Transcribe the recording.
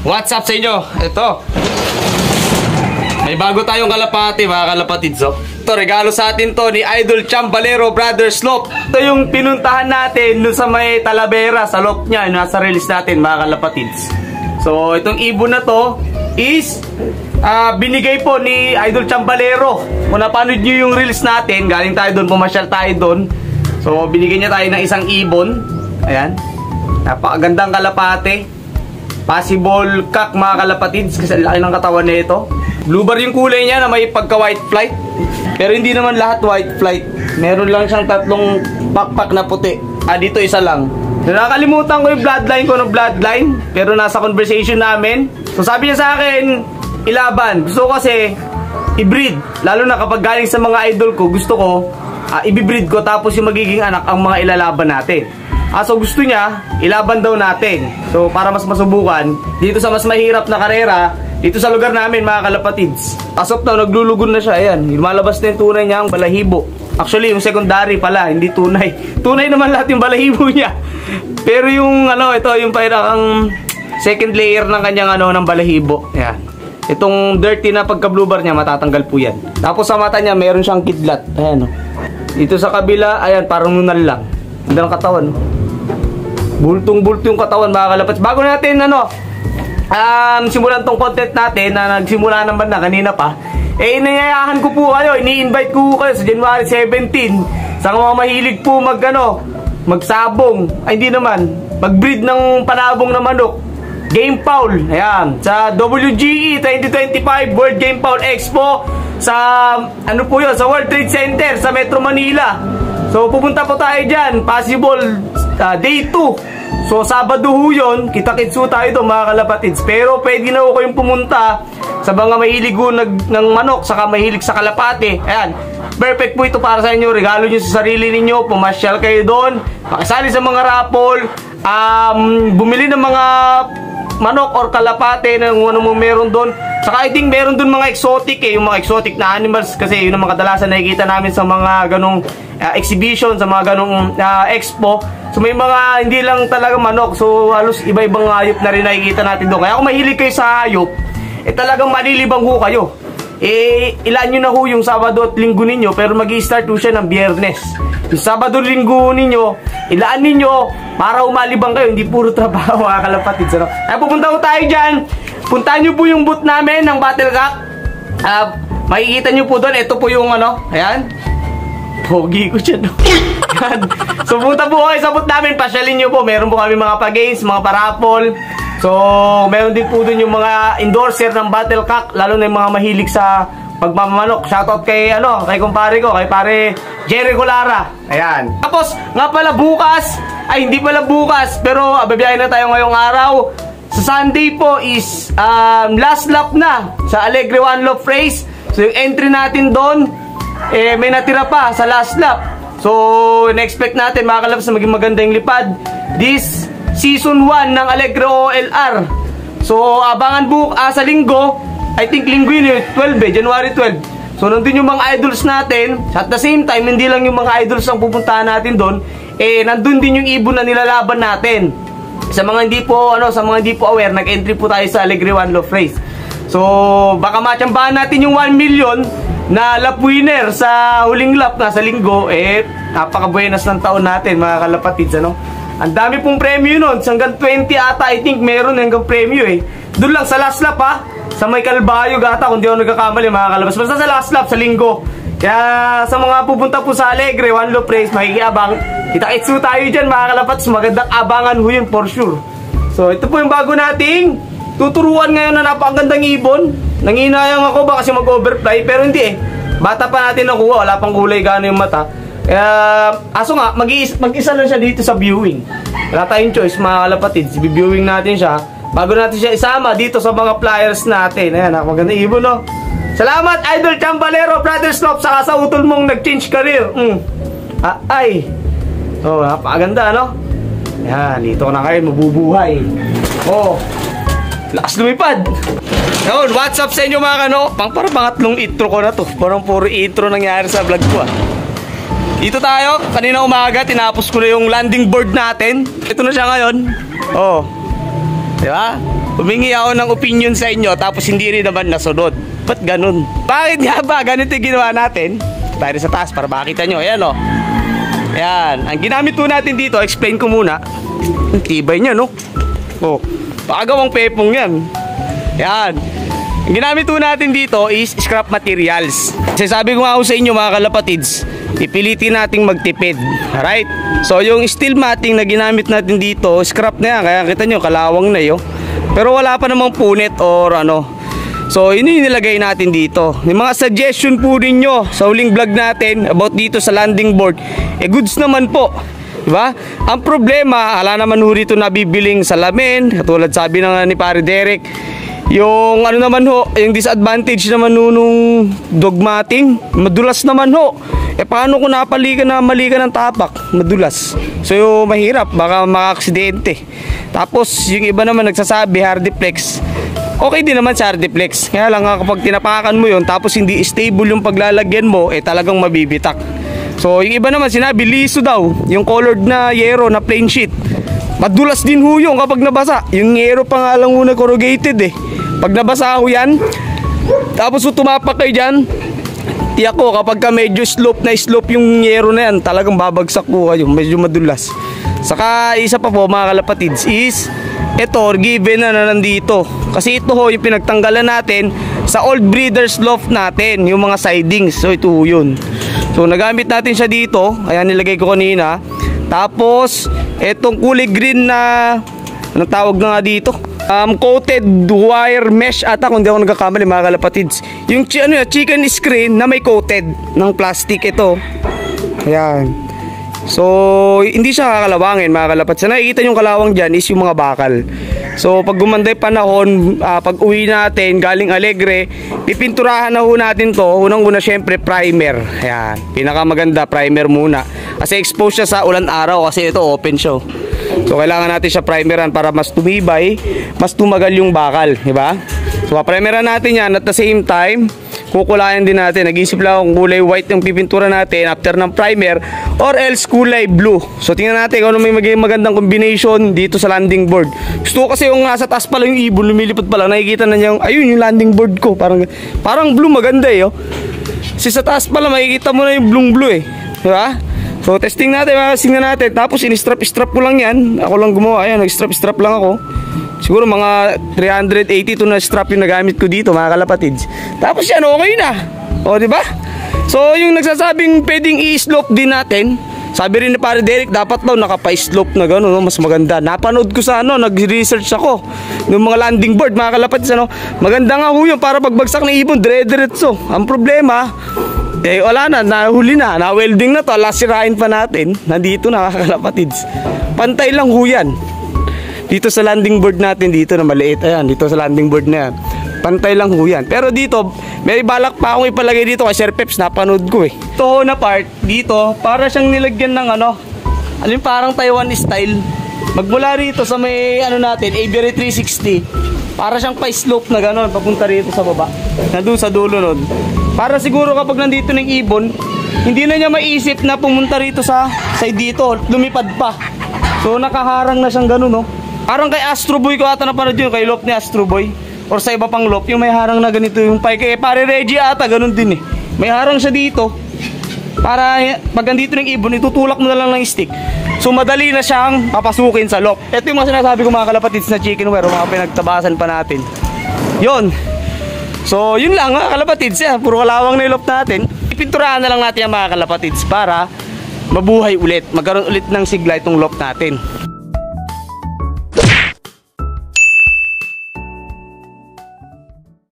What's up sa inyo? Ito. May bago tayong kalapati, mga kalapatids. Ito, regalo sa atin to ni Idol Chambalero Brothers Loft. Ito yung pinuntahan natin dun sa may Talavera, sa loft niya. Nasa release natin, mga kalapatids. So, itong ibon na to is binigay po ni Idol Chambalero. Kung napanood nyo yung release natin, galing tayo doon, pumasyal tayo doon. So, binigyan niya tayo ng isang ibon. Ayan. Napakagandang kalapate. Possible cock, mga kalapatids, kasi laki ng katawan na ito. Blue bar yung kulay niya na may pagka white flight. Pero hindi naman lahat white flight. Meron lang siyang tatlong pakpak na puti. Dito isa lang. Nakakalimutan ko yung bloodline ko ng bloodline. Pero nasa conversation namin. So sabi niya sa akin, ilaban. Gusto ko kasi i-breed. Lalo na kapag galing sa mga idol ko, gusto ko i-breed ko, tapos yung magiging anak ang mga ilalaban natin. So gusto niya, ilaban daw natin. So para mas masubukan, dito sa mas mahirap na karera, dito sa lugar namin, mga kalapatids. As of now, naglulugon na siya. Ayan, lumalabas na yung tunay niya, ang balahibo. Actually, yung secondary pala, hindi tunay. Tunay naman lahat yung balahibo niya. Pero yung ito, yung parang second layer ng kanyang ng balahibo. Ayan. Itong dirty na pagka-blue bar niya, matatanggal po yan. Tapos sa mata niya, meron siyang kidlat. Ayan, dito sa kabila, ayan, parang nunal lang. Ganda ng katawan, bultong-bulto yung katawan, mga kalapatids. Bago natin, simulan tong content natin, na nagsimula naman na kanina pa, inayayahan ko po kayo, ini-invite ko kayo sa January 17 sa mga mahilig po magsabong, hindi naman, mag-breed ng panabong na manok, Game Fowl, ayan, sa WGE 2025 World Game Fowl Expo, sa po yun, sa World Trade Center sa Metro Manila. So pupunta po tayo dyan, possible day 2. So Sabado ho yun, kita-kitsu tayo doon, mga kalapatids. Pero pwede na ho kayong pumunta sa mga mahilig ng manok, saka mahilig sa kalapate. Ayan, perfect po ito para sa inyo. Regalo nyo sa sarili ninyo, pumasyal kayo doon, makisali sa mga raffle, bumili ng mga manok or kalapate na kung ano mo meron doon. Saka I think meron doon mga exotic yung mga exotic na animals, kasi yun ang mga kadalasan nakikita namin sa mga ganong exhibition, sa mga ganong expo. So may mga hindi lang talaga manok, so halos iba-ibang hayop na rin nakikita natin doon. Kaya kung mahilig kayo sa hayop, talagang malilibang ho kayo. Ilan nyo na ho yung Sabado at Linggo ninyo, pero mag-i-start ho siya ng Biyernes. Yung Sabado, Linggo ninyo, ilaan ninyo para umalibang kayo, hindi puro trabaho, mga kalapatids. Kaya pupunta ho tayo dyan. Puntahan nyo po yung booth namin ng Battlecock. Makikita nyo po doon, ito po yung ayan. Pogi ko dyan. So punta po kayo sa booth namin, pasyalin nyo po. Meron po kami mga pa-games, mga pa-raffle. So meron din po doon yung mga endorser ng Battlecock, lalo na yung mga mahilig sa pagmamamanok. Shoutout kay kay kumpare ko, kay pare Jerry Colara. Ayan. Tapos nga pala bukas, hindi pala bukas, pero babiyahin na tayo ngayong araw. Sa Sunday po is last lap na sa Alegre One Love Race. So yung entry natin doon, may natira pa sa last lap. So na-expect natin, mga kalabs, na maging maganda yung lipad this season 1 ng Alegre OLR. So abangan sa linggo, I think linggo yun, 12 January 12. So nandun yung mga idols natin. At the same time, hindi lang yung mga idols ang pupuntahan natin doon, nandun din yung ibon na nilalaban natin. Sa mga hindi po aware, nag-entry po tayo sa Alegre One Love Race. So baka matsambahan natin yung 1 million na lap winner sa huling lap na sa linggo. Napaka-buenas ng taon natin, mga kalapatids. Ang dami pong premyo nun. Hanggang 20 ata, I think meron hanggang premyo Doon lang sa last lap, sa may Kalbayo gata, kung di ako nagkakamali, mga kalabas. Basta sa last lap, sa linggo. Kaya sa mga pupunta po sa Alegre One Love Race, makikiabang, kita-kitsu tayo dyan, mga kalapats. Magandang abangan ho yun for sure. So ito po yung bago nating tuturuan ngayon na napakagandang ibon. Nanginayang ako baka kasi mag-overfly, pero hindi bata pa natin nakuha, wala pang kulay gano'n yung mata. Aso nga, mag-isa lang siya dito sa viewing. Wala tayong choice, mga kalapatids. Viewing natin siya bago natin siya isama dito sa mga flyers natin. Ayan, magandang ibon, Salamat, Idol Chambalero Brothers Loft, saka sa utol mong nag-change career. Napakaganda, Ayan, dito na kayo mabubuhay. Lakas lumipad. Yun, what's up sa inyo, mga parang pangatlong intro ko na to. Parang puro intro nangyari sa vlog ko, Dito tayo, kanina umaga, tinapos ko na yung landing board natin. Ito na siya ngayon. Diba? Humingi ako ng opinion sa inyo tapos hindi rin naman nasunod. Ba't ganun? Bakit nga ba? Ganito yung ginawa natin. Tayo sa taas para makita nyo. Ayan o. Ayan. Ang ginamit po natin dito, explain ko muna. Ang tibay niya, no? Oh, pakagawang pepong yan. Ayan. Ang ginamit po natin dito is scrap materials. Kasi sabi ko nga ako sa inyo mga kalapatids, ipilitin nating magtipid. Alright? So yung steel matting na ginamit natin dito, scrap na yan. Kaya kita nyo, kalawang na yun. Pero wala pa namang punit or ano. So yun yung nilagay natin dito. Yung mga suggestion po ninyo sa huling vlog natin about dito sa landing board, goods naman po. Diba? Ang problema, ala naman ho rito nabibiling salamin. Katulad sabi ng ni Pare Derek, yung ano naman ho, yung disadvantage naman ho nung dogmatting, madulas naman ho. Paano kung napalikan na mali ka ng tapak? Madulas. So yung mahirap, baka maka-aksidente. Tapos yung iba naman nagsasabi hardiplex. Okay din naman sa hardiplex. Kaya lang kapag tinapakan mo yun, tapos hindi stable yung paglalagyan mo, talagang mabibitak. So yung iba naman sinabi liso daw, yung colored na yero na plain sheet. Madulas din ho yun kapag nabasa. Yung yero pa nga lang ho na corrugated Pag nabasa ho yan, tapos tumapak kayo dyan, tiyak ko kapag ka medyo slope yung yero na yan, talagang babagsak po kayo, medyo madulas. Saka isa pa po mga kalapatids is ito given na nandito. Kasi ito ho yung pinagtanggalan natin sa old breeders loft natin, yung mga sidings. So ito ho yun. So nagamit natin siya dito. Ayan nilagay ko kanina. Tapos etong kulay green na anong tawag na nga dito? Coated wire mesh ata kung di ako nagkakamali mga kalapatids. Yung chicken screen na may coated ng plastic ito. Ayan. So hindi siya kakalawangin mga kalapatids. Sa nakikita yung kalawang dyan is yung mga bakal. So pag gumanday panahon, pag uwi natin galing Alegre, pipinturahan na ho natin to. Unang-una syempre primer. Ayan, pinakamaganda primer muna. Kasi exposed siya sa ulan araw kasi ito open siya. So kailangan natin siya primeran para mas tumibay, mas tumagal yung bakal, di ba? So primeran natin yan at the same time kukulayan din natin. Nag-isip lang kung kulay white yung pipintura natin after ng primer or else kulay blue. So tingnan natin kung ano may magiging magandang combination dito sa landing board. Gusto ko kasi yung nasa taas pala yung ibon, lumilipad pala, nakikita na niya yung, ayun yung landing board ko. Parang blue maganda Kasi sa taas pala makikita mo na yung blue diba? So testing natin, tingnan natin. Tapos in-strap ko lang yan. Ako lang gumawa, ayan, nag-strap lang ako. Siguro mga 382 na strap yung nagamit ko dito mga kalapatids. Tapos yan, okay na. O, diba? So, yung nagsasabing pwedeng i-slope din natin. Sabi rin ni Pare Derek, dapat daw nakapa-slope na gano'n, mas maganda. Napanood ko sa nag-research ako ng mga landing board, mga kalapatids, maganda nga ho yun para pagbagsak ng ibon, dire-diretso. Ang problema, wala na, nahuli na, na-welding na to, lasirain pa natin. Nandito na, mga kalapatids. Pantay lang ho yan. Dito sa landing board natin, dito na maliit, ayan, dito sa landing board na yan, pantay lang ho yan. Pero dito, may balak pa akong ipalagay dito kay Sir Peps, napanood ko Ito na part, dito, para siyang nilagyan ng yung parang Taiwan style. Magmula rito sa may, natin, Aviary 360, para siyang pa-slope na gano'n, papunta rito sa baba, nandun sa dulo nun. Para siguro kapag nandito ng ibon, hindi na niya maisip na pumunta rito sa side dito, lumipad pa. So nakaharang na siyang gano'n, Parang kay Astro Boy ko ata napanood yun, kay loft ni Astro Boy. Or sa iba pang loft, yung may harang na ganito yung pike. Pare Reggie ata, ganun din May harang siya dito. Para pag nandito ng ibon, itutulak mo na lang ng stick. So madali na siyang papasukin sa loft. Ito yung mga sinasabi ko mga kalapatids na chicken wire, mga pinagtabasan pa natin. Yun. So yun lang mga kalapatids, puro kalawang na yung loft natin. Ipinturahan na lang natin yung mga kalapatids para mabuhay ulit. Magkaroon ulit ng sigla itong loft natin.